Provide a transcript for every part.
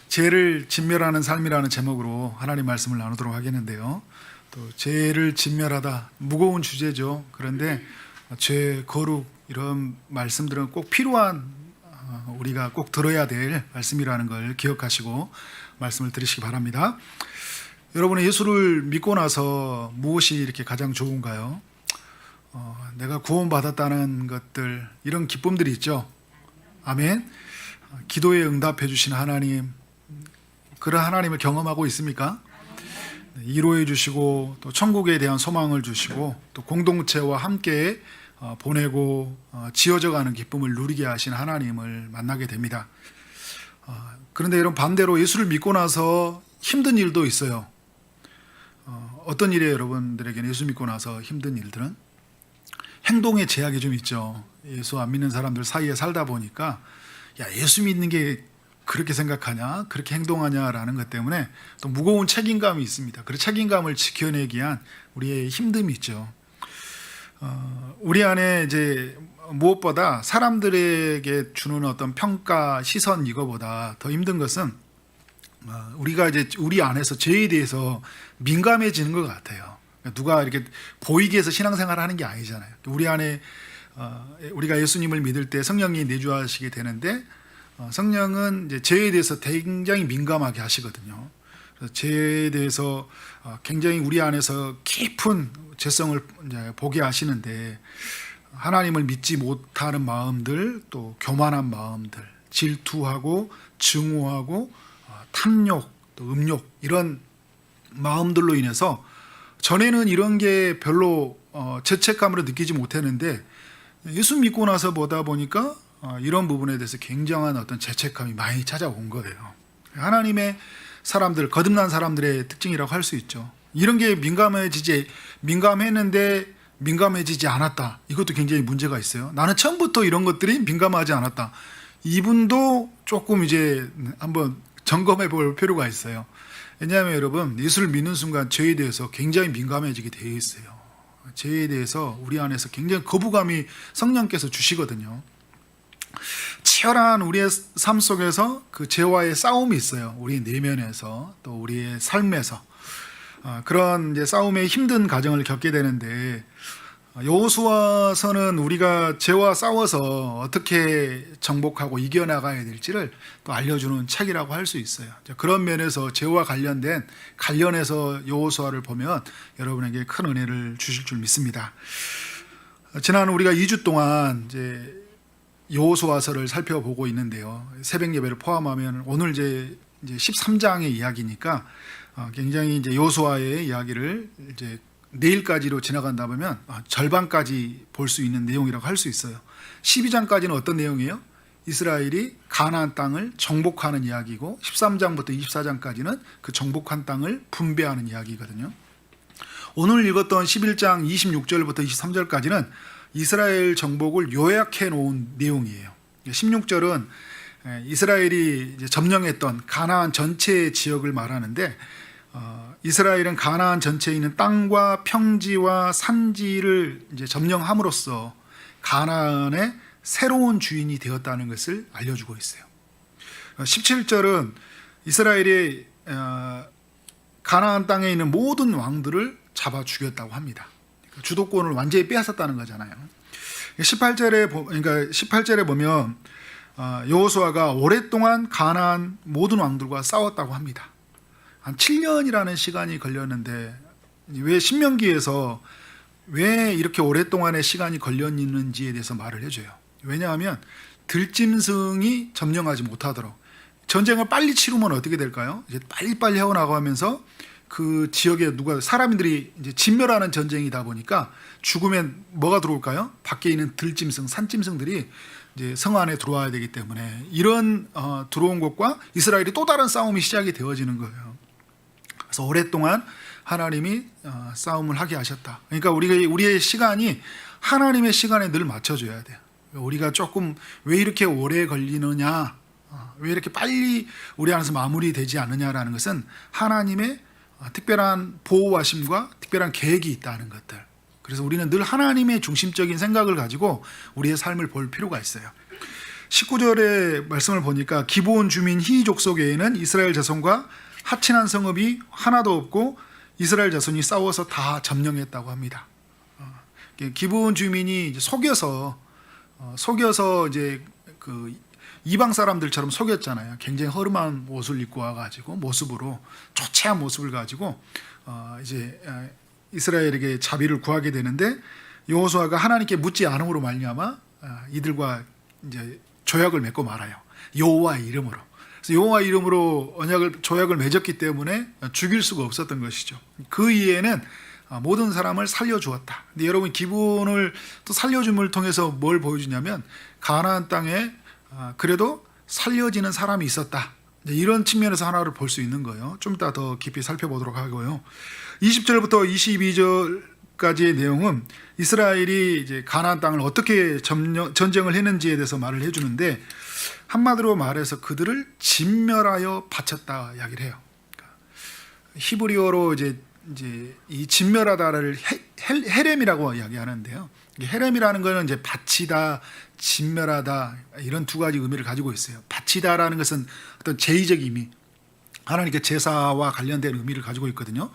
죄를 진멸하는 삶이라는 제목으로 하나님 말씀을 나누도록 하겠는데요. 또 죄를 진멸하다, 무거운 주제죠. 그런데 죄, 거룩 이런 말씀들은 꼭 필요한, 우리가 꼭 들어야 될 말씀이라는 걸 기억하시고 말씀을 들으시기 바랍니다. 여러분의 예수를 믿고 나서 무엇이 이렇게 가장 좋은가요? 내가 구원받았다는 것들, 이런 기쁨들이 있죠. 아멘. 기도에 응답해 주신 하나님, 그런 하나님을 경험하고 있습니까? 위로해 주시고 또 천국에 대한 소망을 주시고 또 공동체와 함께 보내고 지어져 가는 기쁨을 누리게 하신 하나님을 만나게 됩니다. 그런데 이런 반대로 예수를 믿고 나서 힘든 일도 있어요. 어떤 일이에요? 여러분들에게는 예수 믿고 나서 힘든 일들은 행동에 제약이 좀 있죠. 예수 안 믿는 사람들 사이에 살다 보니까 야, 예수 믿는 게 그렇게 생각하냐, 그렇게 행동하냐라는 것 때문에 또 무거운 책임감이 있습니다. 그 책임감을 지켜내기 위한 우리의 힘듦이 있죠. 우리 안에 이제 무엇보다 사람들에게 주는 어떤 평가, 시선 이거보다 더 힘든 것은 우리가 이제 우리 안에서 죄에 대해서 민감해지는 것 같아요. 누가 이렇게 보이게 해서 신앙생활을 하는 게 아니잖아요. 우리 안에 우리가 예수님을 믿을 때 성령이 내주하시게 되는데 성령은 이제 죄에 대해서 굉장히 민감하게 하시거든요. 그래서 죄에 대해서 굉장히 우리 안에서 깊은 죄성을 이제 보게 하시는데 하나님을 믿지 못하는 마음들, 또 교만한 마음들, 질투하고 증오하고 탐욕, 또 음욕 이런 마음들로 인해서 전에는 이런 게 별로 죄책감으로 느끼지 못했는데 예수 믿고 나서 보다 보니까 이런 부분에 대해서 굉장한 어떤 죄책감이 많이 찾아온 거예요. 하나님의 사람들, 거듭난 사람들의 특징이라고 할 수 있죠. 이런 게 민감했는데 민감해지지 않았다. 이것도 굉장히 문제가 있어요. 나는 처음부터 이런 것들이 민감하지 않았다. 이분도 조금 이제 한번 점검해 볼 필요가 있어요. 왜냐하면 여러분, 예수를 믿는 순간 죄에 대해서 굉장히 민감해지게 되어 있어요. 죄에 대해서 우리 안에서 굉장히 거부감이 성령께서 주시거든요. 치열한 우리의 삶 속에서 그 죄와의 싸움이 있어요. 우리 내면에서 또 우리의 삶에서 그런 이제 싸움의 힘든 과정을 겪게 되는데 여호수아서는 우리가 죄와 싸워서 어떻게 정복하고 이겨나가야 될지를 또 알려주는 책이라고 할 수 있어요. 그런 면에서 죄와 관련해서 여호수아를 보면 여러분에게 큰 은혜를 주실 줄 믿습니다. 지난 우리가 2주 동안 이제 여호수아서를 살펴보고 있는데요. 새벽 예배를 포함하면 오늘 이제 13장의 이야기니까 굉장히 이제 여호수아의 이야기를 이제 내일까지로 지나간다 보면 절반까지 볼 수 있는 내용이라고 할 수 있어요. 12장까지는 어떤 내용이에요? 이스라엘이 가나안 땅을 정복하는 이야기고 13장부터 24장까지는 그 정복한 땅을 분배하는 이야기거든요. 오늘 읽었던 11장 26절부터 23절까지는 이스라엘 정복을 요약해 놓은 내용이에요. 16절은 이스라엘이 이제 점령했던 가나안 전체 지역을 말하는데 이스라엘은 가나안 전체에 있는 땅과 평지와 산지를 이제 점령함으로써 가나안의 새로운 주인이 되었다는 것을 알려주고 있어요. 17절은 이스라엘이 가나안 땅에 있는 모든 왕들을 잡아 죽였다고 합니다. 주도권을 완전히 빼앗았다는 거잖아요. 18절에 보면 여호수아가 오랫동안 가나안 모든 왕들과 싸웠다고 합니다. 한 7년이라는 시간이 걸렸는데 왜 신명기에서 왜 이렇게 오랫동안의 시간이 걸렸는지에 대해서 말을 해줘요. 왜냐하면 들짐승이 점령하지 못하도록 전쟁을 빨리 치르면 어떻게 될까요? 이제 빨리빨리 해나가면서 그 지역에 사람들이 이제 진멸하는 전쟁이다 보니까 죽으면 뭐가 들어올까요? 밖에 있는 들짐승, 산짐승들이 이제 성 안에 들어와야 되기 때문에 이런 들어온 것과 이스라엘이 또 다른 싸움이 시작이 되어지는 거예요. 그래서 오랫동안 하나님이 싸움을 하게 하셨다. 그러니까 우리의 시간이 하나님의 시간에 늘 맞춰줘야 돼요. 우리가 조금 왜 이렇게 오래 걸리느냐, 왜 이렇게 빨리 우리 안에서 마무리되지 않느냐라는 것은 하나님의 특별한 보호하심과 특별한 계획이 있다는 것들. 그래서 우리는 늘 하나님의 중심적인 생각을 가지고 우리의 삶을 볼 필요가 있어요. 19절의 말씀을 보니까 기브온 주민 히 족속에는 이스라엘 자손과 하친한 성읍이 하나도 없고 이스라엘 자손이 싸워서 다 점령했다고 합니다. 기브온 주민이 이제 속여서 이제 그 이방 사람들처럼 속였잖아요. 굉장히 허름한 옷을 입고 와가지고 모습으로 초췌한 모습을 가지고 이제 이스라엘에게 자비를 구하게 되는데 여호수아가 하나님께 묻지 않음으로 말미암아 이들과 이제 조약을 맺고 말아요. 여호와의 이름으로. 그래서 여호와의 이름으로 조약을 맺었기 때문에 죽일 수가 없었던 것이죠. 그 이후에는 모든 사람을 살려주었다. 근데 여러분 기브온을 또 살려줌을 통해서 뭘 보여주냐면 가나안 땅에 그래도 살려지는 사람이 있었다. 이런 측면에서 하나를 볼 수 있는 거예요. 좀 이따 더 깊이 살펴보도록 하고요. 20절부터 22절까지의 내용은 이스라엘이 이제 가나안 땅을 어떻게 전쟁을 했는지에 대해서 말을 해주는데 한마디로 말해서 그들을 진멸하여 바쳤다 이야기를 해요. 히브리어로 이제 이 진멸하다를 헤렘이라고 이야기하는데요. 헤렘이라는 것은 이제 바치다, 진멸하다 이런 두 가지 의미를 가지고 있어요. 바치다라는 것은 어떤 제의적 의미, 하나님께 제사와 관련된 의미를 가지고 있거든요.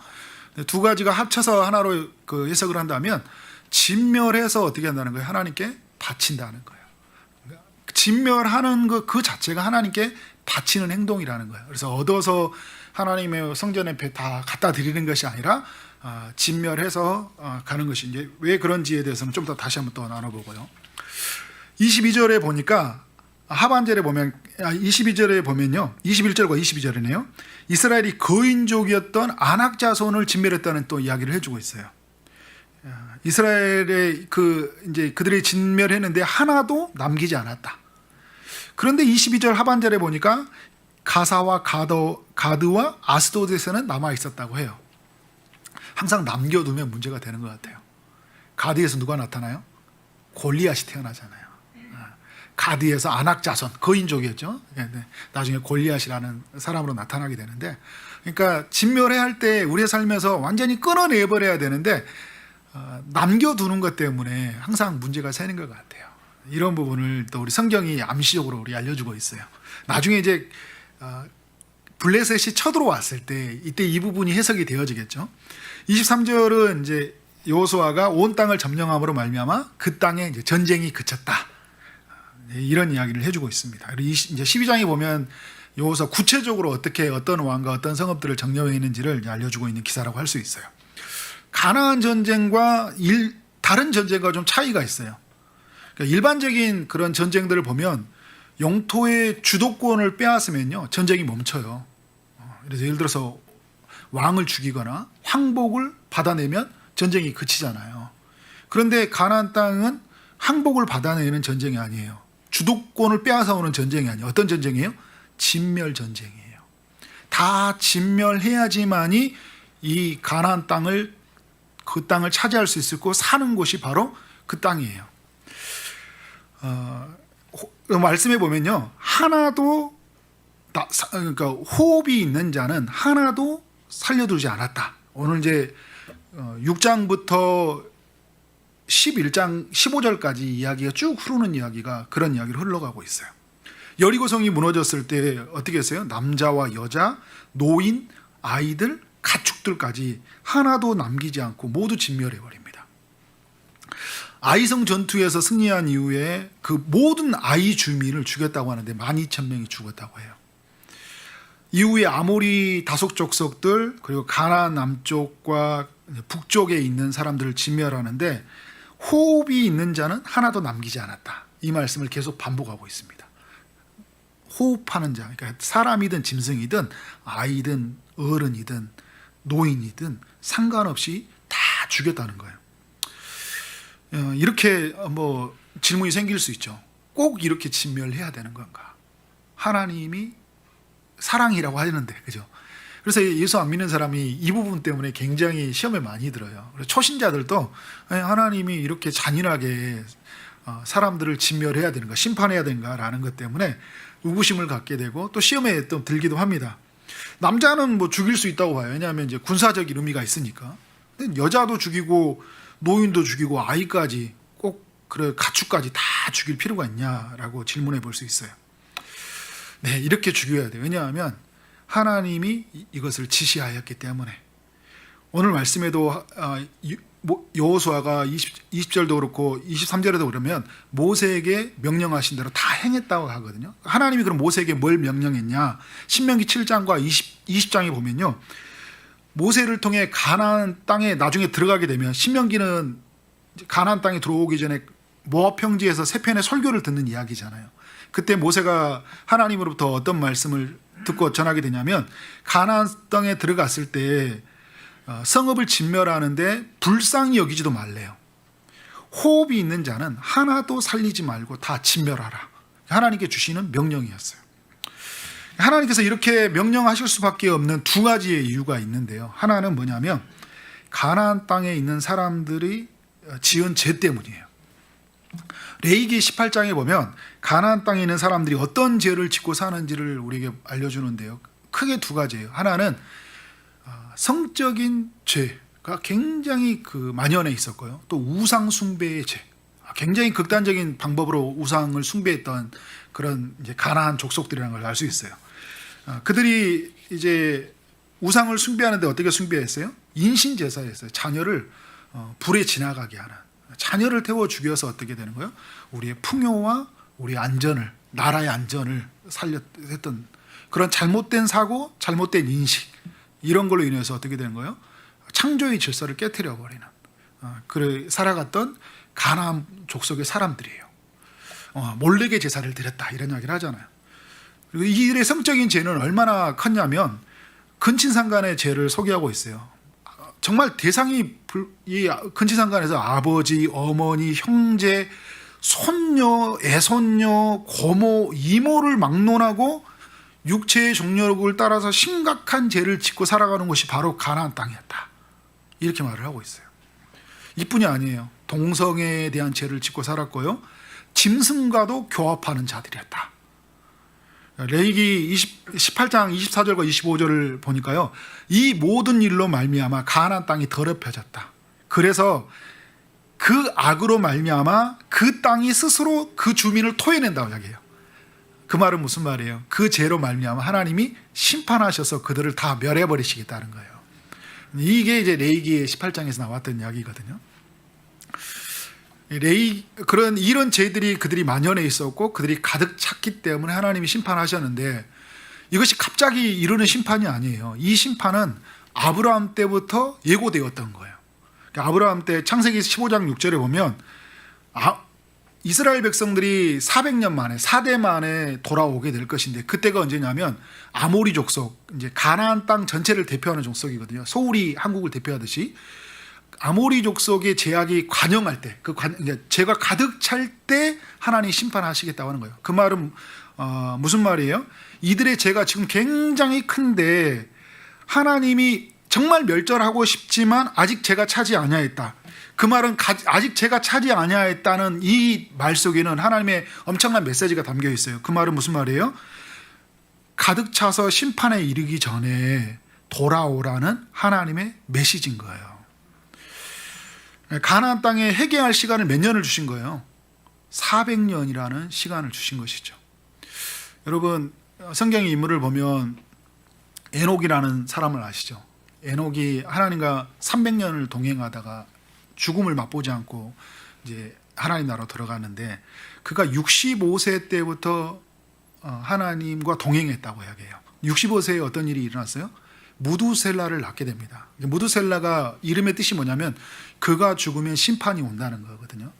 두 가지가 합쳐서 하나로 그 해석을 한다면 진멸해서 어떻게 한다는 거예요? 하나님께 바친다는 거예요. 진멸하는 것 그 자체가 하나님께 바치는 행동이라는 거예요. 그래서 얻어서 하나님의 성전 앞에 다 갖다 드리는 것이 아니라 진멸해서 가는 것이 이제 왜 그런지에 대해서는 좀 더 다시 한번 또 나눠보고요. 22절에 보니까 하반절에 보면 22절에 보면요. 21절과 22절이네요. 이스라엘이 거인족이었던 아낙 자손을 진멸했다는 또 이야기를 해주고 있어요. 이스라엘의 이제 그들이 진멸했는데 하나도 남기지 않았다. 그런데 22절 하반절에 보니까 가사와 가드와 아스도드에서는 남아 있었다고 해요. 항상 남겨두면 문제가 되는 것 같아요. 가드에서 누가 나타나요? 골리앗이 태어나잖아요. 가드에서 아낙 자손, 거인족이었죠. 나중에 골리앗이라는 사람으로 나타나게 되는데, 그러니까 진멸해야 할 때 우리의 삶에서 완전히 끊어내버려야 되는데 남겨두는 것 때문에 항상 문제가 생기는 것 같아요. 이런 부분을 또 우리 성경이 암시적으로 우리 알려주고 있어요. 나중에 이제 블레셋이 쳐들어왔을 때 이때 이 부분이 해석이 되어지겠죠. 23절은 이제 여호수아가 온 땅을 점령함으로 말미암아 그 땅에 이제 전쟁이 그쳤다. 이런 이야기를 해주고 있습니다. 이제 12장에 보면 여호수아 구체적으로 어떻게 어떤 왕과 어떤 성읍들을 점령했는지를 알려주고 있는 기사라고 할 수 있어요. 가나안 전쟁과 다른 전쟁과 좀 차이가 있어요. 그러니까 일반적인 그런 전쟁들을 보면 영토의 주도권을 빼앗으면요 전쟁이 멈춰요. 그래서 예를 들어서 왕을 죽이거나 황복을 받아내면 전쟁이 그치잖아요. 그런데 가나안 땅은 항복을 받아내는 전쟁이 아니에요. 주도권을 빼앗아오는 전쟁이 아니에요. 어떤 전쟁이에요? 진멸 전쟁이에요. 다 진멸해야지만이 이 가나안 땅을 그 땅을 차지할 수 있고 사는 곳이 바로 그 땅이에요. 말씀해 보면요 하나도 그러니까 호흡이 있는 자는 하나도 살려두지 않았다. 오늘 이제 6장부터 11장 15절까지 이야기가 쭉 흐르는 이야기가 그런 이야기로 흘러가고 있어요. 여리고성이 무너졌을 때 어떻게 했어요? 남자와 여자, 노인, 아이들, 가축들까지 하나도 남기지 않고 모두 진멸해버립니다. 아이성 전투에서 승리한 이후에 그 모든 아이 주민을 죽였다고 하는데 12,000명이 죽었다고 해요. 이후에 아모리 다속 족속들 그리고 가나안 남쪽과 북쪽에 있는 사람들을 진멸하는데 호흡이 있는 자는 하나도 남기지 않았다. 이 말씀을 계속 반복하고 있습니다. 호흡하는 자, 그러니까 사람이든 짐승이든 아이든 어른이든 노인이든 상관없이 다 죽였다는 거예요. 이렇게 뭐 질문이 생길 수 있죠. 꼭 이렇게 진멸해야 되는 건가? 하나님이 사랑이라고 하는데, 그죠? 그래서 예수 안 믿는 사람이 이 부분 때문에 굉장히 시험에 많이 들어요. 초신자들도 하나님이 이렇게 잔인하게 사람들을 진멸해야 되는가, 심판해야 되는가라는 것 때문에 의구심을 갖게 되고 또 시험에 또 들기도 합니다. 남자는 뭐 죽일 수 있다고 봐요. 왜냐하면 이제 군사적인 의미가 있으니까. 근데 여자도 죽이고 노인도 죽이고 아이까지 꼭 그래 가축까지 다 죽일 필요가 있냐라고 질문해 볼 수 있어요. 네, 이렇게 죽여야 돼요. 왜냐하면 하나님이 이것을 지시하였기 때문에. 오늘 말씀에도 여호수아가 20절도 그렇고 23절에도 그러면 모세에게 명령하신 대로 다 행했다고 하거든요. 하나님이 그럼 모세에게 뭘 명령했냐? 신명기 7장과 20장에 보면요, 모세를 통해 가나안 땅에 나중에 들어가게 되면, 신명기는 가나안 땅에 들어오기 전에 모압 평지에서 세 편의 설교를 듣는 이야기잖아요. 그때 모세가 하나님으로부터 어떤 말씀을 듣고 전하게 되냐면, 가나안 땅에 들어갔을 때 성읍을 진멸하는데 불쌍히 여기지도 말래요. 호흡이 있는 자는 하나도 살리지 말고 다 진멸하라. 하나님께 주시는 명령이었어요. 하나님께서 이렇게 명령하실 수밖에 없는 두 가지의 이유가 있는데요. 하나는 뭐냐면 가나안 땅에 있는 사람들이 지은 죄 때문이에요. 레위기 18장에 보면 가나안 땅에 있는 사람들이 어떤 죄를 짓고 사는지를 우리에게 알려주는데요. 크게 두 가지예요. 하나는 성적인 죄가 굉장히 만연해 있었고요. 또 우상 숭배의 죄, 굉장히 극단적인 방법으로 우상을 숭배했던 그런 이제 가나안 족속들이라는 걸 알 수 있어요. 그들이 이제 우상을 숭배하는데 어떻게 숭배했어요? 인신 제사였어요. 자녀를 불에 지나가게 하는, 자녀를 태워 죽여서 어떻게 되는 거예요? 우리의 풍요와 우리 안전을, 나라의 안전을 살렸던 그런 잘못된 사고, 잘못된 인식, 이런 걸로 인해서 어떻게 되는 거예요? 창조의 질서를 깨트려 버리는, 그래 살아갔던 가나안 족속의 사람들이에요. 몰래게 제사를 드렸다, 이런 이야기를 하잖아요. 그리고 이들의 성적인 죄는 얼마나 컸냐면 근친상간의 죄를 소개하고 있어요. 정말 대상이 이 근친상간에서 아버지, 어머니, 형제, 손녀, 애손녀, 고모, 이모를 막론하고 육체의 정욕을 따라서 심각한 죄를 짓고 살아가는 것이 바로 가나안 땅이었다, 이렇게 말을 하고 있어요. 이뿐이 아니에요. 동성애에 대한 죄를 짓고 살았고요, 짐승과도 교합하는 자들이었다. 레위기 18장 24절과 25절을 보니까요, 이 모든 일로 말미암아 가나안 땅이 더럽혀졌다. 그래서 그 악으로 말미암아 그 땅이 스스로 그 주민을 토해낸다고 이야기해요. 그 말은 무슨 말이에요? 그 죄로 말미암아 하나님이 심판하셔서 그들을 다 멸해버리시겠다는 거예요. 이게 이제 레위기 18장에서 나왔던 이야기거든요. 이런 죄들이 그들이 만연해 있었고 그들이 가득 찼기 때문에 하나님이 심판하셨는데, 이것이 갑자기 이르는 심판이 아니에요. 이 심판은 아브라함 때부터 예고되었던 거예요. 그러니까 아브라함 때 창세기 15장 6절에 보면 이스라엘 백성들이 400년 만에, 4대 만에 돌아오게 될 것인데, 그때가 언제냐면 아모리 족속, 이제 가나안 땅 전체를 대표하는 족속이거든요. 소울이 한국을 대표하듯이 아모리 족속의 죄악이 관영할 때, 죄가 가득 찰 때 하나님이 심판하시겠다고 하는 거예요. 그 말은 무슨 말이에요? 이들의 죄가 지금 굉장히 큰데 하나님이 정말 멸절하고 싶지만 아직 죄가 차지 아니하였다. 그 말은 아직 죄가 차지 아니하였다는 이 말 속에는 하나님의 엄청난 메시지가 담겨 있어요. 그 말은 무슨 말이에요? 가득 차서 심판에 이르기 전에 돌아오라는 하나님의 메시지인 거예요. 가나안 땅에 회개할 시간을 몇 년을 주신 거예요? 400년이라는 시간을 주신 것이죠. 여러분, 성경의 인물을 보면 에녹이라는 사람을 아시죠? 에녹이 하나님과 300년을 동행하다가 죽음을 맛보지 않고 이제 하나님 나라로 들어갔는데, 그가 65세 때부터 하나님과 동행했다고 이야기해요. 65세에 어떤 일이 일어났어요? 무두셀라를 낳게 됩니다. 무두셀라가 이름의 뜻이 뭐냐면 그가 죽으면 심판이 온다는 거거든요.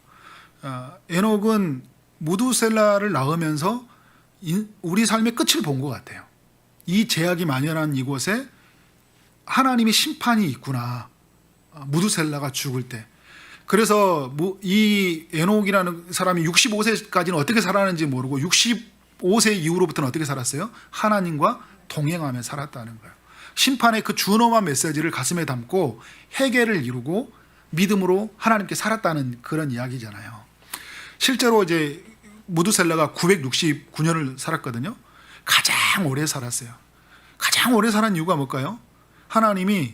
에녹은 무두셀라를 낳으면서 우리 삶의 끝을 본 것 같아요. 이 죄악이 만연한 이곳에 하나님의 심판이 있구나, 무두셀라가 죽을 때. 그래서 이 에녹이라는 사람이 65세까지는 어떻게 살았는지 모르고 65세 이후로부터는 어떻게 살았어요? 하나님과 동행하며 살았다는 거예요. 심판의 그 준엄한 메시지를 가슴에 담고 회개를 이루고 믿음으로 하나님께 살았다는 그런 이야기잖아요. 실제로 이제 무두셀라가 969년을 살았거든요. 가장 오래 살았어요. 가장 오래 살은 이유가 뭘까요? 하나님이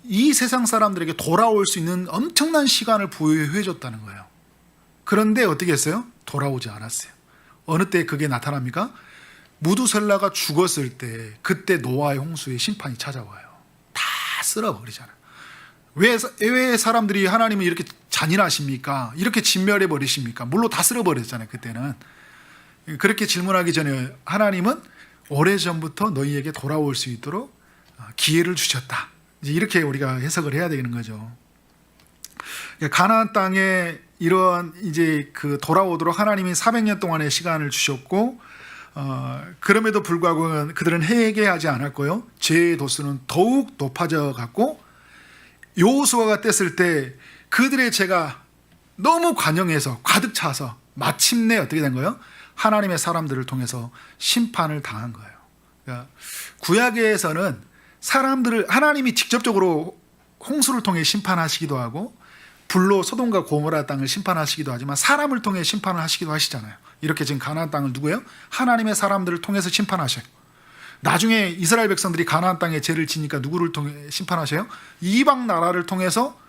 이 세상 사람들에게 돌아올 수 있는 엄청난 시간을 부여해 줬다는 거예요. 그런데 어떻게 했어요? 돌아오지 않았어요. 어느 때 그게 나타납니까? 무두셀라가 죽었을 때, 그때 노아의 홍수의 심판이 찾아와요. 다 쓸어버리잖아요. 왜 사람들이 하나님을 이렇게 잔인하십니까? 이렇게 진멸해 버리십니까? 물로 다 쓸어버렸잖아요. 그때는. 그렇게 질문하기 전에 하나님은 오래전부터 너희에게 돌아올 수 있도록 기회를 주셨다. 이렇게 우리가 해석을 해야 되는 거죠. 가나안 땅에 이러한 이제 그 돌아오도록 하나님이 400년 동안의 시간을 주셨고, 그럼에도 불구하고 그들은 회개하지 않았고요. 죄의 도수는 더욱 높아져 갔고, 여호수아가 뗐을 때 그들의 죄가 너무 관영해서 가득 차서 마침내 어떻게 된 거예요? 하나님의 사람들을 통해서 심판을 당한 거예요. 그러니까 구약에서는 사람들을 하나님이 직접적으로 홍수를 통해 심판하시기도 하고 불로 소돔과 고모라 땅을 심판하시기도 하지만 사람을 통해 심판을 하시기도 하시잖아요. 이렇게 지금 가나안 땅을 누구예요? 하나님의 사람들을 통해서 심판하셔요. 나중에 이스라엘 백성들이 가나안 땅에 죄를 지니까 누구를 통해 심판하셔요? 이방 나라를 통해서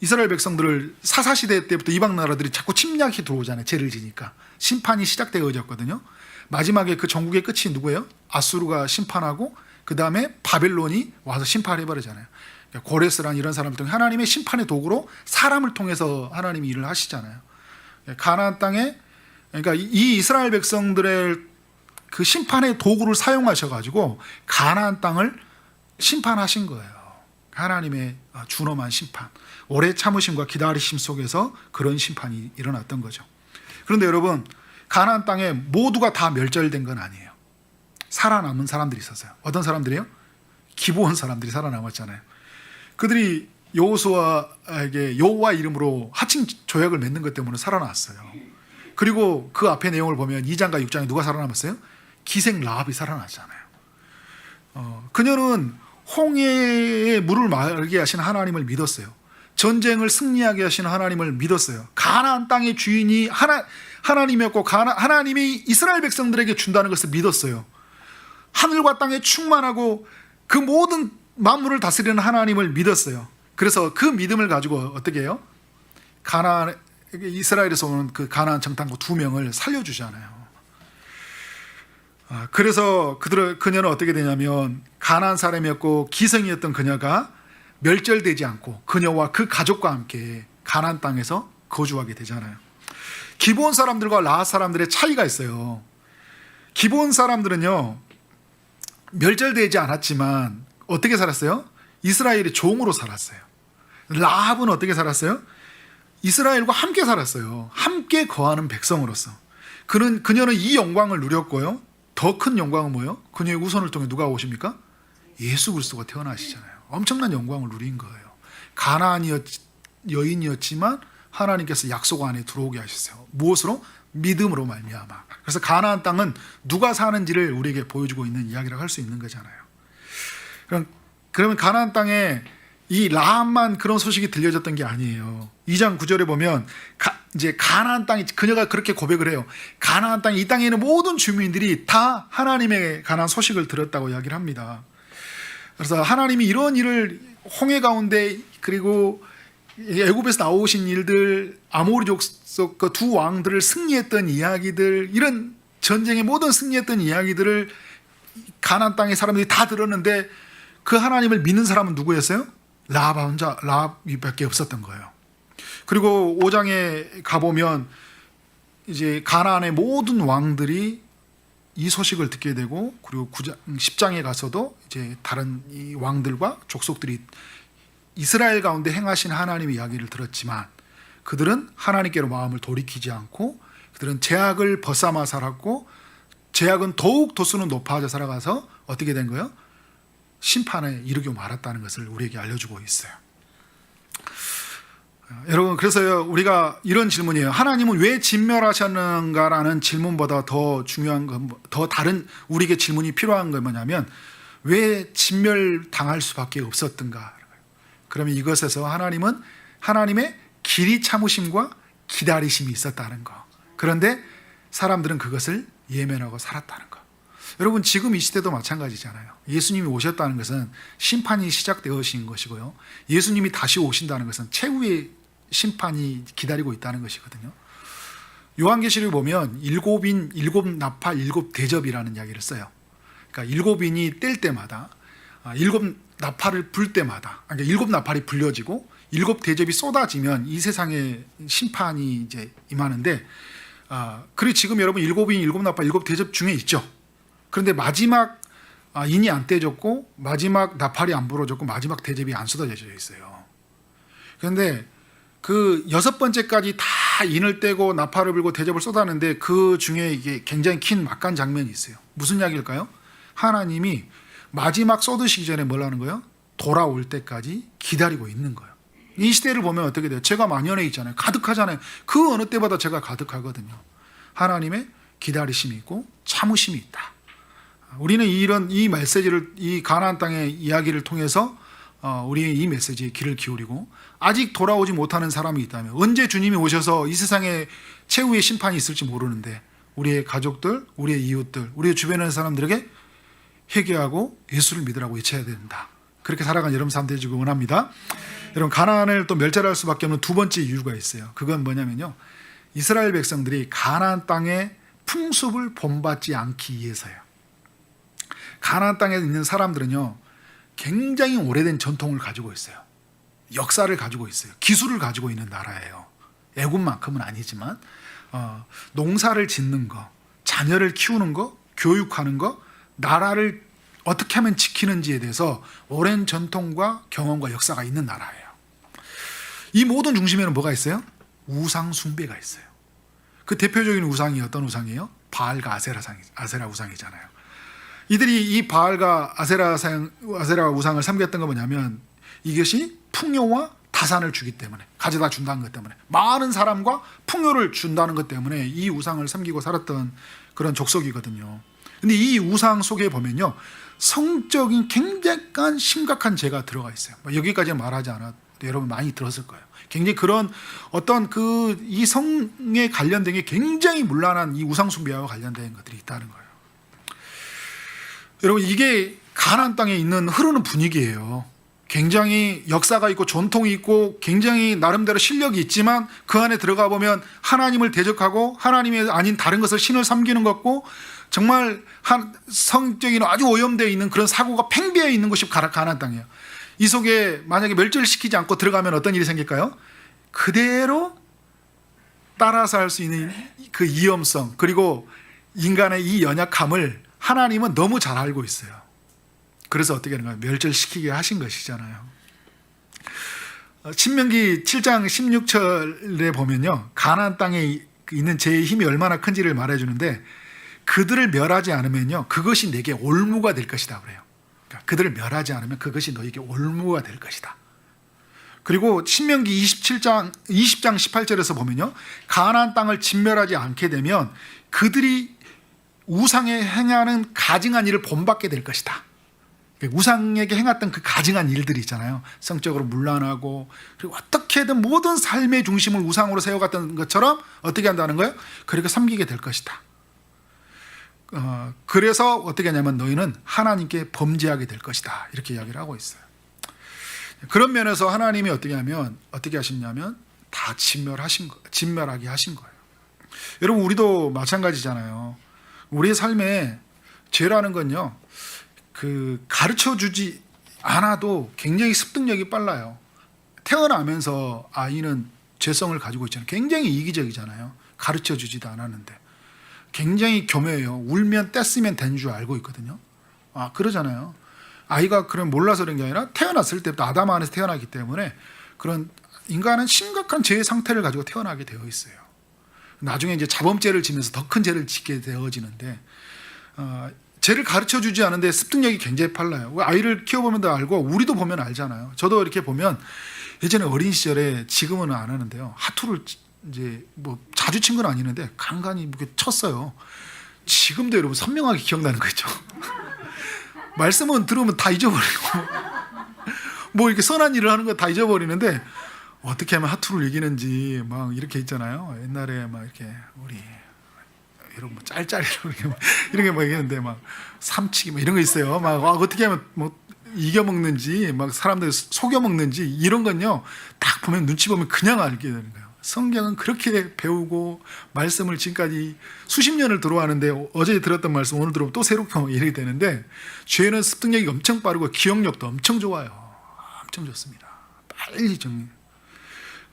이스라엘 백성들을 사사시대 때부터 이방 나라들이 자꾸 침략이 들어오잖아요. 죄를 지니까. 심판이 시작되어졌거든요. 마지막에 그 전국의 끝이 누구예요? 아수르가 심판하고 그 다음에 바벨론이 와서 심판해버리잖아요. 고레스란 이런 사람을 통해 하나님의 심판의 도구로 사람을 통해서 하나님이 일을 하시잖아요. 가나안 땅에 그러니까 이 이스라엘 백성들의 그 심판의 도구를 사용하셔가지고 가나안 땅을 심판하신 거예요. 하나님의 준엄한 심판, 오래 참으심과 기다리심 속에서 그런 심판이 일어났던 거죠. 그런데 여러분, 가나안 땅에 모두가 다 멸절된 건 아니에요. 살아남은 사람들이 있었어요. 어떤 사람들이요? 기브온 사람들이 살아남았잖아요. 그들이 여호수아에게 여호와 이름으로 하층 조약을 맺는 것 때문에 살아났어요. 그리고 그 앞에 내용을 보면 2장과 6장에 누가 살아남았어요? 기생 라합이 살아났잖아요. 그녀는 홍해의 물을 마르게 하신 하나님을 믿었어요. 전쟁을 승리하게 하신 하나님을 믿었어요. 가나안 땅의 주인이 하나님이었고 하나님이 이스라엘 백성들에게 준다는 것을 믿었어요. 하늘과 땅에 충만하고 그 모든 만물을 다스리는 하나님을 믿었어요. 그래서 그 믿음을 가지고 어떻게 해요? 이스라엘에서 오는 그 가나안 정탐꾼 2명을 살려주잖아요. 그래서 그녀는 어떻게 되냐면 가나안 사람이었고 기생이었던 그녀가 멸절되지 않고 그녀와 그 가족과 함께 가나안 땅에서 거주하게 되잖아요. 기브온 사람들과 라합 사람들의 차이가 있어요. 기브온 사람들은요 멸절되지 않았지만 어떻게 살았어요? 이스라엘의 종으로 살았어요. 라합은 어떻게 살았어요? 이스라엘과 함께 살았어요. 함께 거하는 백성으로서. 그녀는 이 영광을 누렸고요. 더 큰 영광은 뭐예요? 그녀의 후손을 통해 누가 오십니까? 예수 그리스도가 태어나시잖아요. 엄청난 영광을 누린 거예요. 가나안 여인이었지만 하나님께서 약속 안에 들어오게 하셨어요. 무엇으로? 믿음으로 말미암아. 그래서 가나안 땅은 누가 사는지를 우리에게 보여주고 있는 이야기라고 할 수 있는 거잖아요. 그러면 가나안 땅에 이 라합만 그런 소식이 들려졌던 게 아니에요. 2장 9절에 보면 이제 가나안 땅이 그녀가 그렇게 고백을 해요. 가나안 땅, 이 땅에 있는 모든 주민들이 다 하나님의 관한 소식을 들었다고 이야기를 합니다. 그래서 하나님이 이런 일을 홍해 가운데 그리고 애굽에서 나오신 일들, 아모리 족속 그 2 왕들을 승리했던 이야기들, 이런 전쟁의 모든 승리했던 이야기들을 가나안 땅의 사람들이 다 들었는데 그 하나님을 믿는 사람은 누구였어요? 라합밖에 없었던 거예요. 그리고 5장에 가보면 이제 가나안의 모든 왕들이 이 소식을 듣게 되고, 그리고 10장에 가서도 이제 다른 이 왕들과 족속들이 이스라엘 가운데 행하신 하나님의 이야기를 들었지만 그들은 하나님께로 마음을 돌이키지 않고 그들은 죄악을 벗삼아 살았고 죄악은 더욱 도수는 높아져 살아가서 어떻게 된 거예요? 심판에 이르게 말았다는 것을 우리에게 알려주고 있어요. 여러분, 그래서 우리가 이런 질문이에요. 하나님은 왜 진멸하셨는가라는 질문보다 더 중요한 건, 더 다른 우리에게 질문이 필요한 건 뭐냐면 왜 진멸당할 수밖에 없었던가. 그러면 이것에서 하나님은 하나님의 길이 참으심과 기다리심이 있었다는 거. 그런데 사람들은 그것을 예면하고 살았다는 거. 여러분, 지금 이 시대도 마찬가지잖아요. 예수님이 오셨다는 것은 심판이 시작되어진 것이고요. 예수님이 다시 오신다는 것은 최후의 심판이 기다리고 있다는 것이거든요. 요한계시록에 보면 일곱인, 일곱 나팔, 일곱 대접이라는 이야기를 써요. 그러니까 일곱인이 뗄 때마다, 일곱 나팔을 불 때마다, 그러니까 일곱 나팔이 불려지고 일곱 대접이 쏟아지면 이 세상에 심판이 이제 임하는데, 그리고 지금 여러분 일곱인, 일곱 나팔, 일곱 대접 중에 있죠. 그런데 마지막 인이 안 떼졌고 마지막 나팔이 안 불어졌고 마지막 대접이 안 쏟아져 있어요. 그런데 그 여섯 번째까지 다 인을 떼고 나팔을 불고 대접을 쏟았는데 그 중에 이게 굉장히 긴 막간 장면이 있어요. 무슨 이야기일까요? 하나님이 마지막 쏟으시기 전에 뭘 하는 거예요? 돌아올 때까지 기다리고 있는 거예요. 이 시대를 보면 어떻게 돼요? 죄가 만연해 있잖아요. 가득하잖아요. 그 어느 때보다 죄가 가득하거든요. 하나님의 기다리심이 있고 참으심이 있다. 우리는 이 메시지를, 이 가나안 땅의 이야기를 통해서 우리의 이 메시지에 귀를 기울이고, 아직 돌아오지 못하는 사람이 있다면 언제 주님이 오셔서 이 세상에 최후의 심판이 있을지 모르는데 우리의 가족들, 우리의 이웃들, 우리의 주변에 있는 사람들에게 회개하고 예수를 믿으라고 외쳐야 된다. 그렇게 살아간 여러분 사람 되시길 원합니다. 여러분, 가나안을 또 멸절할 수밖에 없는 두 번째 이유가 있어요. 그건 뭐냐면요, 이스라엘 백성들이 가나안 땅의 풍습을 본받지 않기 위해서예요. 가나안 땅에 있는 사람들은요, 굉장히 오래된 전통을 가지고 있어요. 역사를 가지고 있어요. 기술을 가지고 있는 나라예요. 애굽만큼은 아니지만 농사를 짓는 거, 자녀를 키우는 거, 교육하는 거, 나라를 어떻게 하면 지키는지에 대해서 오랜 전통과 경험과 역사가 있는 나라예요. 이 모든 중심에는 뭐가 있어요? 우상 숭배가 있어요. 그 대표적인 우상이 어떤 우상이에요? 바알과 아세라 우상이잖아요. 이들이 이 바알과 아세라 우상을 섬겼던 건 뭐냐면, 이것이 풍요와 다산을 주기 때문에, 가져다 준다는 것 때문에, 많은 사람과 풍요를 준다는 것 때문에 이 우상을 섬기고 살았던 그런 족속이거든요. 근데 이 우상 속에 보면요, 성적인 굉장히 심각한 죄가 들어가 있어요. 여기까지 말하지 않아도 여러분 많이 들었을 거예요. 굉장히 그런 어떤 이 성에 관련된 게 굉장히 문란한 이 우상 숭배와 관련된 것들이 있다는 거예요. 여러분, 이게 가나안 땅에 있는 흐르는 분위기예요. 굉장히 역사가 있고 전통이 있고 굉장히 나름대로 실력이 있지만 그 안에 들어가 보면 하나님을 대적하고 하나님이 아닌 다른 것을 신을 섬기는 것 같고, 정말 성적인 아주 오염되어 있는 그런 사고가 팽배해 있는 것이 가나안 땅이에요. 이 속에 만약에 멸절시키지 않고 들어가면 어떤 일이 생길까요? 그대로 따라서 할 수 있는 그 위험성, 그리고 인간의 이 연약함을 하나님은 너무 잘 알고 있어요. 그래서 어떻게 하는 거예요? 멸절시키게 하신 것이잖아요. 신명기 7장 16절에 보면요, 가나안 땅에 있는 죄의 힘이 얼마나 큰지를 말해주는데, 그들을 멸하지 않으면요, 그것이 내게 올무가 될 것이다 그래요. 그러니까 그들을 멸하지 않으면 그것이 너에게 올무가 될 것이다. 그리고 신명기 20장 18절에서 보면요, 가나안 땅을 진멸하지 않게 되면 그들이 우상에 행하는 가증한 일을 본받게 될 것이다. 우상에게 행했던 그 가증한 일들이 있잖아요. 성적으로 문란하고, 그리고 어떻게든 모든 삶의 중심을 우상으로 세워갔던 것처럼 어떻게 한다는 거예요? 그렇게 섬기게 될 것이다. 그래서 어떻게 하냐면 너희는 하나님께 범죄하게 될 것이다, 이렇게 이야기를 하고 있어요. 그런 면에서 하나님이 어떻게 하셨냐면 다 진멸하게 하신 거예요. 여러분, 우리도 마찬가지잖아요. 우리의 삶에 죄라는 건요, 가르쳐 주지 않아도 굉장히 습득력이 빨라요. 태어나면서 아이는 죄성을 가지고 있잖아요. 굉장히 이기적이잖아요. 가르쳐 주지도 않았는데. 굉장히 교묘해요. 울면 뗐으면 된 줄 알고 있거든요. 그러잖아요. 아이가 그럼 몰라서 그런 게 아니라 태어났을 때부터 아담 안에서 태어나기 때문에 그런 인간은 심각한 죄의 상태를 가지고 태어나게 되어 있어요. 나중에 이제 자범죄를 지면서 더 큰 죄를 짓게 되어지는데, 죄를 가르쳐 주지 않은데 습득력이 굉장히 빨라요. 아이를 키워보면 더 알고, 우리도 보면 알잖아요. 저도 이렇게 보면 예전에 어린 시절에, 지금은 안 하는데요, 하투를 이제 자주 친 건 아니는데 간간히 이렇게 쳤어요. 지금도 여러분 선명하게 기억나는 거 있죠. 말씀은 들으면 다 잊어버리고 이렇게 선한 일을 하는 거 다 잊어버리는데, 어떻게 하면 하투를 이기는지 막 이렇게 있잖아요. 옛날에 막 이렇게 우리 이런 짤짤이라고 이런 게 막 있는데, 막 삼치기 이런 거 있어요. 막 어떻게 하면 이겨 먹는지, 막 사람들 속여 먹는지, 이런 건요 딱 보면, 눈치 보면 그냥 알게 되는 거예요. 성경은 그렇게 배우고 말씀을 지금까지 수십 년을 들어왔는데 어제 들었던 말씀 오늘 들어보면 또 새롭게 이해가 되는데 죄는 습득력이 엄청 빠르고 기억력도 엄청 좋아요. 엄청 좋습니다. 빨리 정리.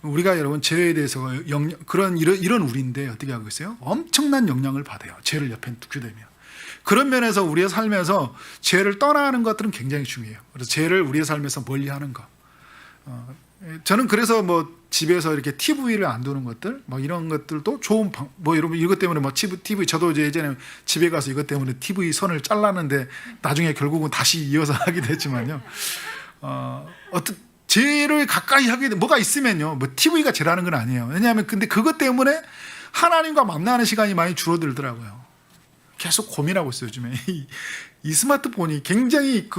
우리가 여러분 죄에 대해서 이런 우리인데 어떻게 하고 있어요? 엄청난 영향을 받아요. 죄를 옆에 두게 되면. 그런 면에서 우리의 삶에서 죄를 떠나는 것들은 굉장히 중요해요. 그래서 죄를 우리의 삶에서 멀리하는 것. 저는 그래서 뭐 집에서 이렇게 TV를 안 두는 것들, 뭐 이런 것들도 좋은 뭐 여러분 이것 때문에 뭐 TV 저도 이제 예전에 집에 가서 이것 때문에 TV 선을 잘랐는데 나중에 결국은 다시 이어서 하게 됐지만요. 어떤 죄를 가까이 하게 돼 뭐가 있으면요, 뭐 TV가 죄라는 건 아니에요. 왜냐하면 근데 그것 때문에 하나님과 만나는 시간이 많이 줄어들더라고요. 계속 고민하고 있어요, 요즘에. 이 스마트폰이 굉장히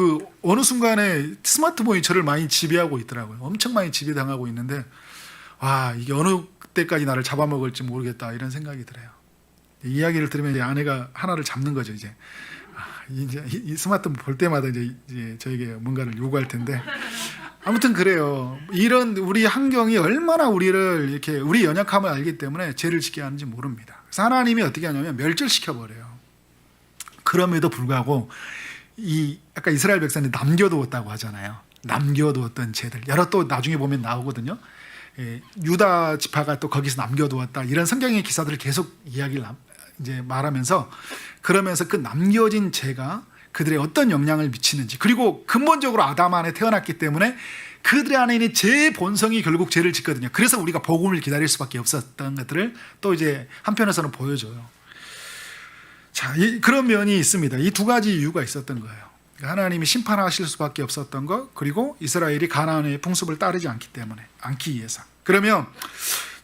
어느 순간에 스마트폰이 저를 많이 지배하고 있더라고요. 엄청 많이 지배당하고 있는데, 이게 어느 때까지 나를 잡아먹을지 모르겠다, 이런 생각이 들어요. 이 이야기를 들으면 이제 아내가 하나를 잡는 거죠, 이제. 이제 이 스마트폰 볼 때마다 이제 저에게 뭔가를 요구할 텐데. 아무튼 그래요. 이런 우리 환경이 얼마나 우리를 이렇게 우리 연약함을 알기 때문에 죄를 짓게 하는지 모릅니다. 그래서 하나님이 어떻게 하냐면 멸절시켜버려요. 그럼에도 불구하고 아까 이스라엘 백성이 남겨두었다고 하잖아요. 남겨두었던 죄들 여러 또 나중에 보면 나오거든요. 유다 지파가 또 거기서 남겨두었다 이런 성경의 기사들을 계속 이야기를 이제 말하면서 그러면서 그 남겨진 죄가 그들의 어떤 영향을 미치는지 그리고 근본적으로 아담 안에 태어났기 때문에 그들의 안에 있는 죄의 본성이 결국 죄를 짓거든요. 그래서 우리가 복음을 기다릴 수밖에 없었던 것들을 또 이제 한편에서는 보여줘요. 자, 그런 면이 있습니다. 이 두 가지 이유가 있었던 거예요. 하나님이 심판하실 수밖에 없었던 것, 그리고 이스라엘이 가나안의 풍습을 따르지 않기 위해서. 그러면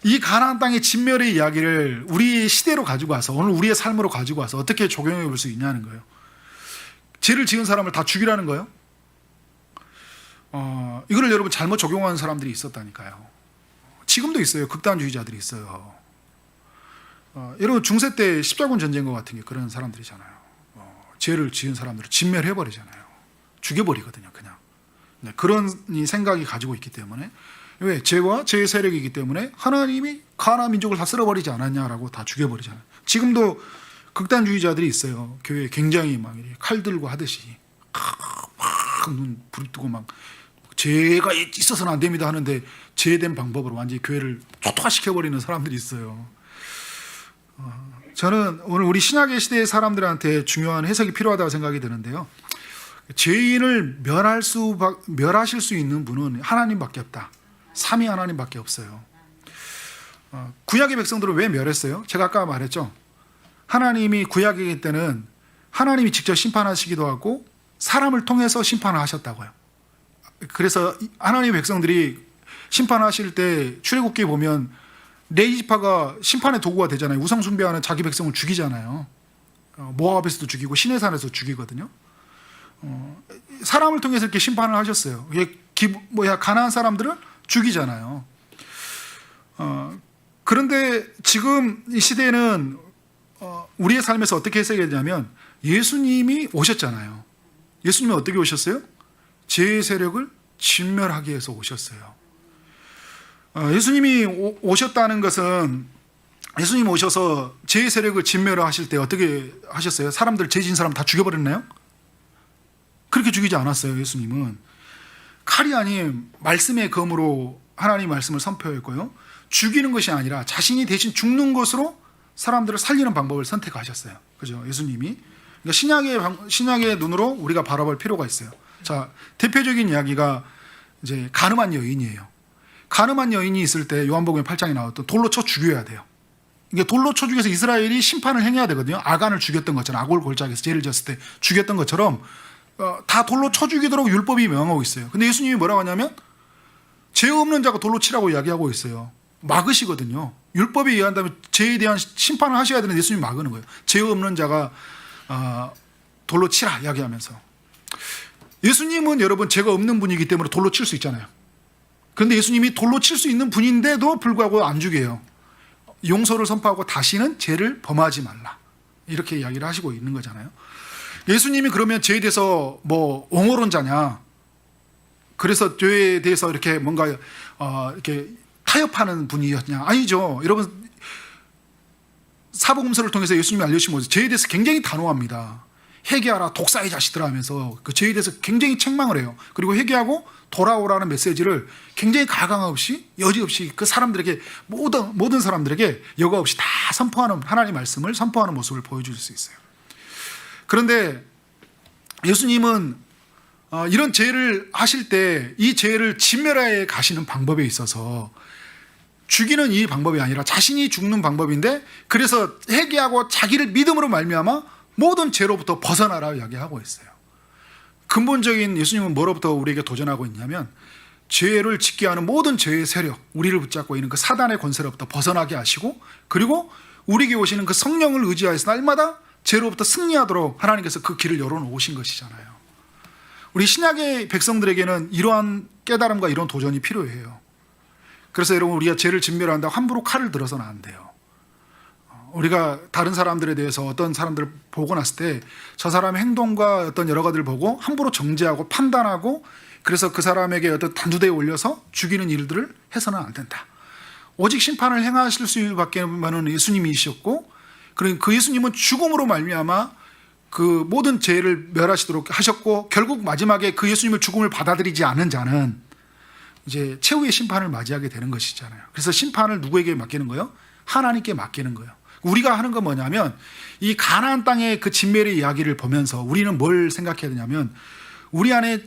이 가나안 땅의 진멸의 이야기를 우리 시대로 가지고 와서 오늘 우리의 삶으로 가지고 와서 어떻게 적용해 볼 수 있냐는 거예요. 죄를 지은 사람을 다 죽이라는 거예요? 이거를 여러분 잘못 적용하는 사람들이 있었다니까요. 지금도 있어요. 극단주의자들이 있어요. 여러분 중세 때 십자군 전쟁과 같은 게 그런 사람들이잖아요. 죄를 지은 사람들을 진멸해버리잖아요. 죽여버리거든요, 그냥. 네, 그런 생각이 가지고 있기 때문에 왜? 죄와 죄의 세력이기 때문에 하나님이 가나안 민족을 다 쓸어버리지 않았냐라고 다 죽여버리잖아요. 지금도 극단주의자들이 있어요. 교회에 굉장히 막 칼 들고 하듯이 눈 부릅뜨고 막 죄가 있어서는 안 됩니다 하는데 죄된 방법으로 완전히 교회를 초토화시켜버리는 사람들이 있어요. 저는 오늘 우리 신약의 시대의 사람들한테 중요한 해석이 필요하다고 생각이 드는데요. 죄인을 멸하실 수 있는 분은 하나님밖에 없다. 삼위 하나님밖에 없어요. 구약의 백성들을 왜 멸했어요? 제가 아까 말했죠. 하나님이 구약일 때는 하나님이 직접 심판하시기도 하고 사람을 통해서 심판을 하셨다고요. 그래서 하나님의 백성들이 심판하실 때 출애굽기에 보면 레위지파가 심판의 도구가 되잖아요. 우상 숭배하는 자기 백성을 죽이잖아요. 모압에서도 죽이고 시내산에서 죽이거든요. 사람을 통해서 이렇게 심판을 하셨어요. 가나안 사람들은 죽이잖아요. 그런데 지금 이 시대는 우리의 삶에서 어떻게 해석해야 되냐면 예수님이 오셨잖아요. 예수님이 어떻게 오셨어요? 죄의 세력을 진멸하기 위해서 오셨어요. 예수님이 오셨다는 것은 예수님 오셔서 죄의 세력을 진멸하실 때 어떻게 하셨어요? 사람들 죄 지은 사람 다 죽여버렸나요? 그렇게 죽이지 않았어요. 예수님은 칼이 아닌 말씀의 검으로 하나님 말씀을 선포했고요. 죽이는 것이 아니라 자신이 대신 죽는 것으로 사람들을 살리는 방법을 선택하셨어요. 그죠? 예수님이. 그러니까 신약의 눈으로 우리가 바라볼 필요가 있어요. 자, 대표적인 이야기가 이제 간음한 여인이에요. 간음한 여인이 있을 때 요한복음 8장에 나왔던 돌로 쳐 죽여야 돼요. 이게 돌로 쳐 죽여서 이스라엘이 심판을 행해야 되거든요. 아간을 죽였던 것처럼 악골 골짜기에서 죄를 지었을 때 죽였던 것처럼 다 돌로 쳐 죽이도록 율법이 명하고 있어요. 근데 예수님이 뭐라고 하냐면 죄 없는 자가 돌로 치라고 이야기하고 있어요. 막으시거든요. 율법에 의한다면 죄에 대한 심판을 하셔야 되는데 예수님이 막는 거예요. 죄 없는 자가 돌로 치라 이야기하면서. 예수님은 여러분 죄가 없는 분이기 때문에 돌로 칠 수 있잖아요. 그런데 예수님이 돌로 칠 수 있는 분인데도 불구하고 안 죽여요. 용서를 선포하고 다시는 죄를 범하지 말라. 이렇게 이야기를 하시고 있는 거잖아요. 예수님이 그러면 죄에 대해서 뭐 옹호론자냐? 그래서 죄에 대해서 이렇게 뭔가 이렇게 타협하는 분이었냐? 아니죠. 여러분, 사복음서를 통해서 예수님이 알려주신 모습, 죄에 대해서 굉장히 단호합니다. 회개하라 독사의 자식들아 하면서 그 죄에 대해서 굉장히 책망을 해요. 그리고 회개하고 돌아오라는 메시지를 굉장히 가감 없이 여지없이 그 사람들에게 모든 사람들에게 여과 없이 다 선포하는, 하나님의 말씀을 선포하는 모습을 보여줄 수 있어요. 그런데 예수님은 이런 죄를 하실 때 이 죄를 진멸하여 가시는 방법에 있어서 죽이는 이 방법이 아니라 자신이 죽는 방법인데, 그래서 회개하고 자기를 믿음으로 말미암아 모든 죄로부터 벗어나라 이야기하고 있어요. 근본적인 예수님은 뭐로부터 우리에게 도전하고 있냐면, 죄를 짓게 하는 모든 죄의 세력, 우리를 붙잡고 있는 그 사단의 권세로부터 벗어나게 하시고, 그리고 우리에게 오시는 그 성령을 의지하여서 날마다 죄로부터 승리하도록 하나님께서 그 길을 열어놓으신 것이잖아요. 우리 신약의 백성들에게는 이러한 깨달음과 이런 도전이 필요해요. 그래서 여러분, 우리가 죄를 진멸한다고 함부로 칼을 들어서는 안 돼요. 우리가 다른 사람들에 대해서 어떤 사람들을 보고 났을 때 저 사람의 행동과 어떤 여러 가지를 보고 함부로 정죄하고 판단하고, 그래서 그 사람에게 어떤 단두대에 올려서 죽이는 일들을 해서는 안 된다. 오직 심판을 행하실 수밖에 없는 예수님이셨고, 그리고 그 예수님은 죽음으로 말미암아 그 모든 죄를 멸하시도록 하셨고, 결국 마지막에 그 예수님의 죽음을 받아들이지 않은 자는 이제 최후의 심판을 맞이하게 되는 것이잖아요. 그래서 심판을 누구에게 맡기는 거예요? 하나님께 맡기는 거예요. 우리가 하는 건 뭐냐면, 이 가나안 땅의 그 진멸의 이야기를 보면서 우리는 뭘 생각해야 되냐면, 우리 안에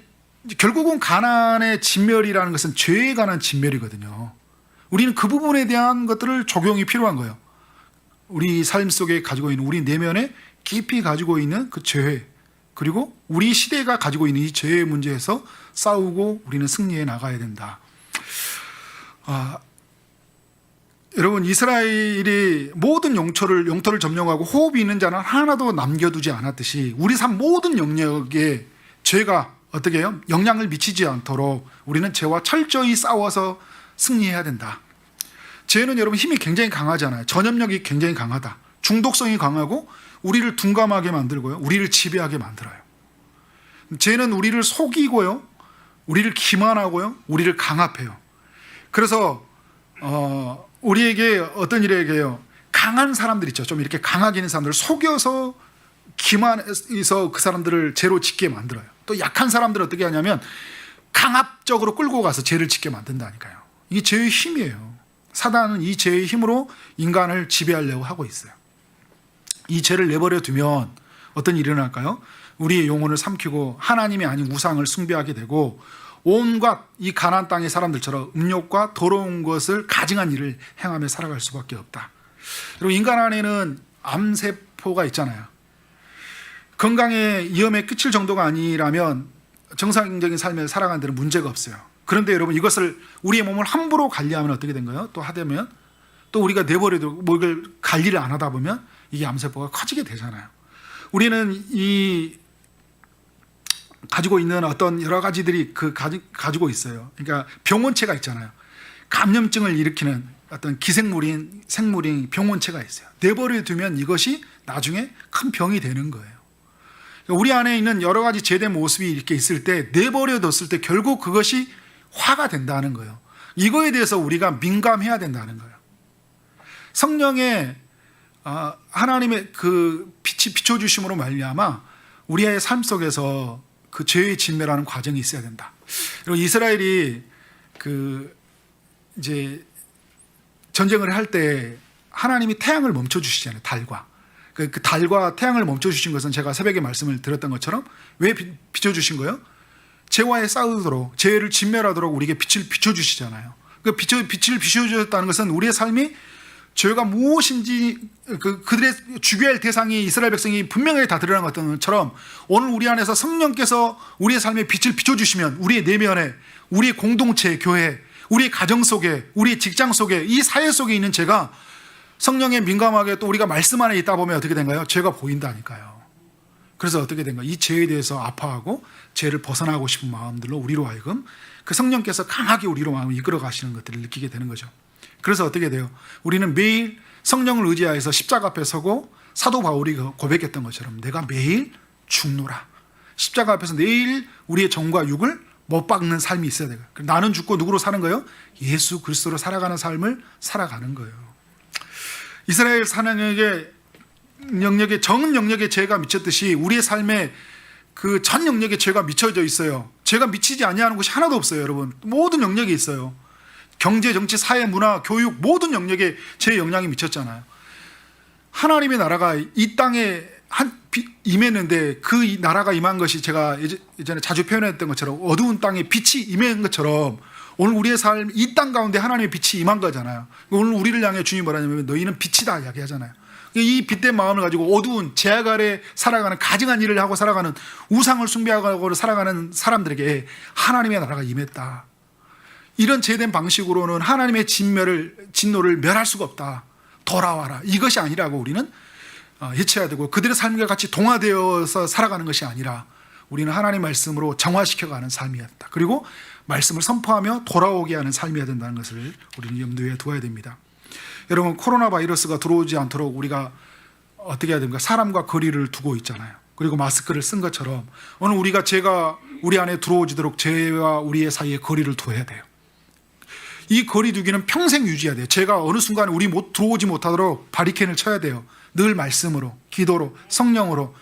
결국은 가나안의 진멸이라는 것은 죄에 관한 진멸이거든요. 우리는 그 부분에 대한 것들을 적용이 필요한 거예요. 우리 삶 속에 가지고 있는, 우리 내면에 깊이 가지고 있는 그 죄, 그리고 우리 시대가 가지고 있는 이 죄의 문제에서 싸우고 우리는 승리해 나가야 된다. 여러분, 이스라엘이 모든 영토를 점령하고 호흡이 있는 자는 하나도 남겨두지 않았듯이, 우리 삶 모든 영역에 죄가 어떻게 해요? 영향을 미치지 않도록 우리는 죄와 철저히 싸워서 승리해야 된다. 죄는 여러분 힘이 굉장히 강하잖아요. 전염력이 굉장히 강하다. 중독성이 강하고 우리를 둔감하게 만들고요, 우리를 지배하게 만들어요. 죄는 우리를 속이고요, 우리를 기만하고요, 우리를 강압해요. 그래서 우리에게 어떤 일에게요, 강한 사람들 있죠. 좀 이렇게 강하게 있는 사람들을 속여서 기만해서 그 사람들을 죄로 짓게 만들어요. 또 약한 사람들을 어떻게 하냐면 강압적으로 끌고 가서 죄를 짓게 만든다니까요. 이게 죄의 힘이에요. 사단은 이 죄의 힘으로 인간을 지배하려고 하고 있어요. 이 죄를 내버려 두면 어떤 일이 일어날까요? 우리의 영혼을 삼키고 하나님이 아닌 우상을 숭배하게 되고, 온갖 이 가나안 땅의 사람들처럼 음욕과 더러운 것을 가증한 일을 행하며 살아갈 수밖에 없다. 그리고 인간 안에는 암세포가 있잖아요. 건강에 위험에 끼칠 정도가 아니라면 정상적인 삶을 살아가는 데는 문제가 없어요. 그런데 여러분, 이것을 우리의 몸을 함부로 관리하면 어떻게 된 거예요? 또 하되면 또 우리가 내버려도 뭐 이걸 관리를 안 하다 보면 이게 암세포가 커지게 되잖아요. 우리는 이 가지고 있는 어떤 여러 가지들이 가지고 있어요. 그러니까 병원체가 있잖아요. 감염증을 일으키는 어떤 기생물인 생물인 병원체가 있어요. 내버려 두면 이것이 나중에 큰 병이 되는 거예요. 우리 안에 있는 여러 가지 죄된 모습이 이렇게 있을 때, 내버려 뒀을 때 결국 그것이 화가 된다는 거예요. 이거에 대해서 우리가 민감해야 된다는 거예요. 성령의 하나님의 그 빛이 비춰주심으로 말미암아 우리의 삶 속에서 그 죄의 진멸하는 과정이 있어야 된다. 그리고 이스라엘이 이제 전쟁을 할 때 하나님이 태양을 멈춰 주시잖아요. 달과 그 달과 태양을 멈춰 주신 것은 제가 새벽에 말씀을 드렸던 것처럼 왜 비춰 주신 거예요? 죄와의 싸우도록, 죄를 진멸하도록 우리에게 빛을 비춰 주시잖아요. 그 빛을 비춰 주셨다는 것은 우리의 삶이 죄가 무엇인지 그들의 죽여야 할 대상이 이스라엘 백성이 분명하게 다 드러난 것처럼, 오늘 우리 안에서 성령께서 우리의 삶에 빛을 비춰주시면 우리의 내면에, 우리의 공동체, 교회, 우리의 가정 속에, 우리의 직장 속에, 이 사회 속에 있는 죄가 성령에 민감하게 또 우리가 말씀 안에 있다 보면 어떻게 된가요? 죄가 보인다니까요. 그래서 어떻게 된가? 이 죄에 대해서 아파하고 죄를 벗어나고 싶은 마음들로 우리로 하여금 그 성령께서 강하게 우리로 마음을 이끌어 가시는 것들을 느끼게 되는 거죠. 그래서 어떻게 돼요? 우리는 매일 성령을 의지하여서 십자가 앞에 서고, 사도 바울이 고백했던 것처럼 내가 매일 죽노라. 십자가 앞에서 매일 우리의 정과 육을 못 박는 삶이 있어야 돼요. 나는 죽고 누구로 사는 거예요? 예수 그리스도로 살아가는 삶을 살아가는 거예요. 이스라엘 산역에 영역에 전 영역에 죄가 미쳤듯이 우리의 삶에 그 전 영역에 죄가 미쳐져 있어요. 죄가 미치지 아니하는 곳이 하나도 없어요, 여러분. 모든 영역에 있어요. 경제, 정치, 사회, 문화, 교육 모든 영역에 죄의 영향이 미쳤잖아요. 하나님의 나라가 이 땅에 임했는데 그 나라가 임한 것이 제가 예전에 자주 표현했던 것처럼 어두운 땅에 빛이 임한 것처럼 오늘 우리의 삶, 이 땅 가운데 하나님의 빛이 임한 거잖아요. 오늘 우리를 향해 주님이 뭐라냐면 너희는 빛이다 이야기하잖아요. 이 빛된 마음을 가지고 어두운 제약 아래 살아가는 가증한 일을 하고 살아가는 우상을 숭배하고 살아가는 사람들에게 하나님의 나라가 임했다. 이런 제된 방식으로는 하나님의 진노를 멸할 수가 없다. 돌아와라. 이것이 아니라고 우리는 해쳐야 되고 그들의 삶과 같이 동화되어서 살아가는 것이 아니라 우리는 하나님 말씀으로 정화시켜가는 삶이었다. 그리고 말씀을 선포하며 돌아오게 하는 삶이어야 된다는 것을 우리는 염두에 두어야 됩니다. 여러분, 코로나 바이러스가 들어오지 않도록 우리가 어떻게 해야 됩니까? 사람과 거리를 두고 있잖아요. 그리고 마스크를 쓴 것처럼 오늘 우리가 죄가 우리 안에 들어오지도록 죄와 우리의 사이에 거리를 둬야 돼요. 이 거리 두기는 평생 유지해야 돼요. 죄가 어느 순간에 우리 들어오지 못하도록 바리케인을 쳐야 돼요. 늘 말씀으로, 기도로, 성령으로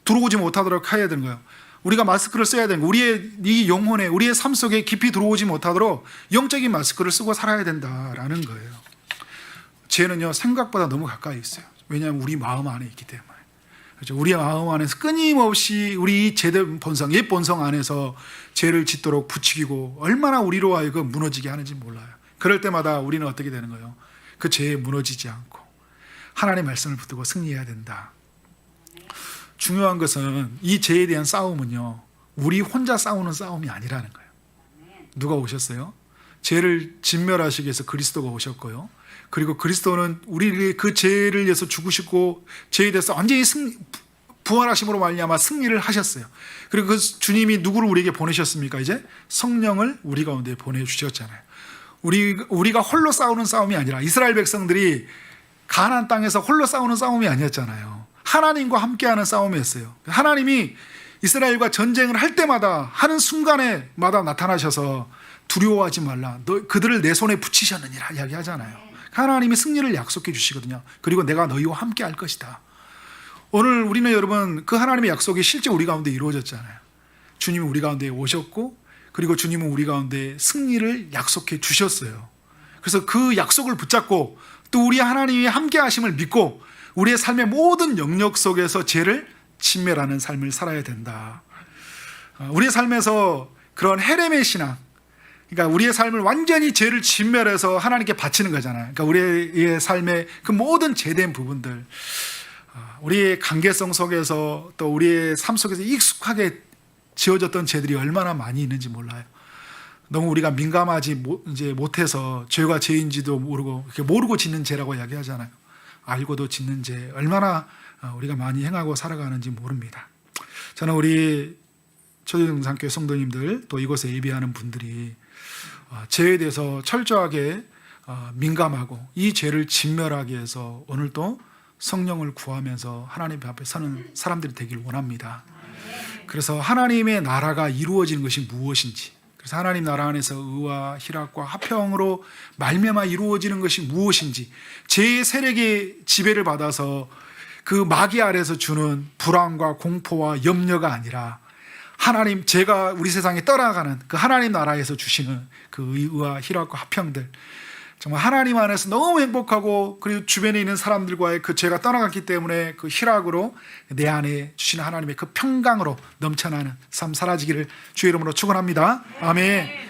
들어오지 못하도록 해야 되는 거예요. 우리가 마스크를 써야 되는 거예요. 우리의 이 영혼에, 우리의 삶 속에 깊이 들어오지 못하도록 영적인 마스크를 쓰고 살아야 된다라는 거예요. 죄는요, 생각보다 너무 가까이 있어요. 왜냐하면 우리 마음 안에 있기 때문에. 그렇죠? 우리 마음 안에서 끊임없이 우리 제된 본성, 옛 본성 안에서 죄를 짓도록 부추기고 얼마나 우리로 하여금 무너지게 하는지 몰라요. 그럴 때마다 우리는 어떻게 되는 거예요? 그 죄에 무너지지 않고 하나님의 말씀을 붙들고 승리해야 된다. 중요한 것은 이 죄에 대한 싸움은요, 우리 혼자 싸우는 싸움이 아니라는 거예요. 누가 오셨어요? 죄를 진멸하시기 위해서 그리스도가 오셨고요. 그리고 그리스도는 우리 그 죄를 위해서 죽으시고 죄에 대해서 완전히 부활하심으로 말미암아 승리를 하셨어요. 그리고 그 주님이 누구를 우리에게 보내셨습니까? 이제 성령을 우리 가운데 보내주셨잖아요. 우리가 홀로 싸우는 싸움이 아니라 이스라엘 백성들이 가나안 땅에서 홀로 싸우는 싸움이 아니었잖아요. 하나님과 함께하는 싸움이었어요. 하나님이 이스라엘과 전쟁을 할 때마다 하는 순간에마다 나타나셔서 두려워하지 말라. 그들을 내 손에 붙이셨느니라 이야기하잖아요. 하나님이 승리를 약속해 주시거든요. 그리고 내가 너희와 함께 할 것이다. 오늘 우리는 여러분 그 하나님의 약속이 실제 우리 가운데 이루어졌잖아요. 주님이 우리 가운데 오셨고 그리고 주님은 우리 가운데 승리를 약속해 주셨어요. 그래서 그 약속을 붙잡고 또 우리 하나님이 함께 하심을 믿고 우리의 삶의 모든 영역 속에서 죄를 진멸하는 삶을 살아야 된다. 우리의 삶에서 그런 헤레메 신앙, 그러니까 우리의 삶을 완전히 죄를 진멸해서 하나님께 바치는 거잖아요. 그러니까 우리의 삶의 그 모든 죄된 부분들, 우리의 관계성 속에서 또 우리의 삶 속에서 익숙하게 지어졌던 죄들이 얼마나 많이 있는지 몰라요. 너무 우리가 민감하지 못해서 죄가 죄인지도 모르고 짓는 죄라고 이야기하잖아요. 알고도 짓는 죄 얼마나 우리가 많이 행하고 살아가는지 모릅니다. 저는 우리 초대동산교회 성도님들 또 이곳에 예배하는 분들이 죄에 대해서 철저하게 민감하고 이 죄를 진멸하기 위해서 오늘도 성령을 구하면서 하나님 앞에 서는 사람들이 되길 원합니다. 그래서 하나님의 나라가 이루어지는 것이 무엇인지, 그래서 하나님 나라 안에서 의와 희락과 화평으로 말미암아 이루어지는 것이 무엇인지, 죄의 세력의 지배를 받아서 그 마귀 아래에서 주는 불안과 공포와 염려가 아니라 하나님, 제가 우리 세상에 떠나가는 그 하나님 나라에서 주시는 그 의와 희락과 화평들, 정말 하나님 안에서 너무 행복하고 그리고 주변에 있는 사람들과의 그 죄가 떠나갔기 때문에 그 희락으로 내 안에 주시는 하나님의 그 평강으로 넘쳐나는 삶 살아지기를 주의 이름으로 축원합니다. 아멘.